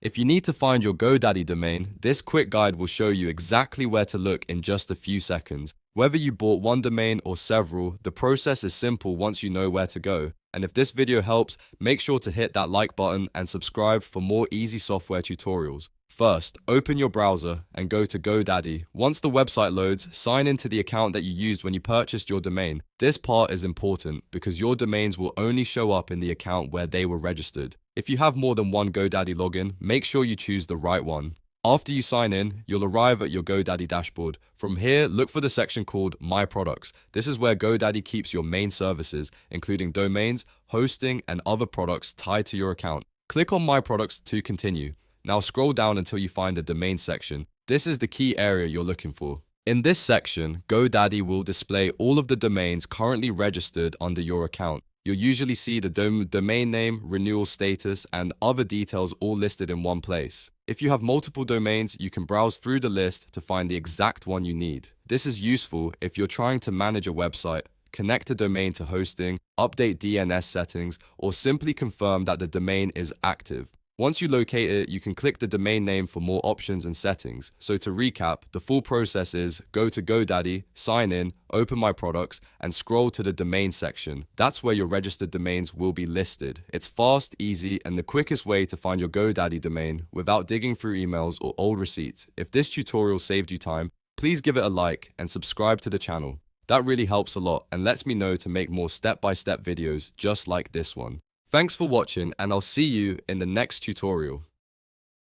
If you need to find your GoDaddy domain, this quick guide will show you exactly where to look in just a few seconds. Whether you bought one domain or several, the process is simple once you know where to go. And if this video helps, make sure to hit that like button and subscribe for more easy software tutorials. First, open your browser and go to GoDaddy. Once the website loads, sign into the account that you used when you purchased your domain. This part is important because your domains will only show up in the account where they were registered. If you have more than one GoDaddy login, make sure you choose the right one. After you sign in, you'll arrive at your GoDaddy dashboard. From here, look for the section called My Products. This is where GoDaddy keeps your main services, including domains, hosting, and other products tied to your account. Click on My Products to continue. Now scroll down until you find the domain section. This is the key area you're looking for. In this section, GoDaddy will display all of the domains currently registered under your account. You'll usually see the domain name, renewal status, and other details all listed in one place. If you have multiple domains, you can browse through the list to find the exact one you need. This is useful if you're trying to manage a website, connect a domain to hosting, update DNS settings, or simply confirm that the domain is active. Once you locate it, you can click the domain name for more options and settings. So to recap, the full process is go to GoDaddy, sign in, open My Products, and scroll to the domain section. That's where your registered domains will be listed. It's fast, easy, and the quickest way to find your GoDaddy domain without digging through emails or old receipts. If this tutorial saved you time, please give it a like and subscribe to the channel. That really helps a lot and lets me know to make more step-by-step videos just like this one. Thanks for watching, and I'll see you in the next tutorial.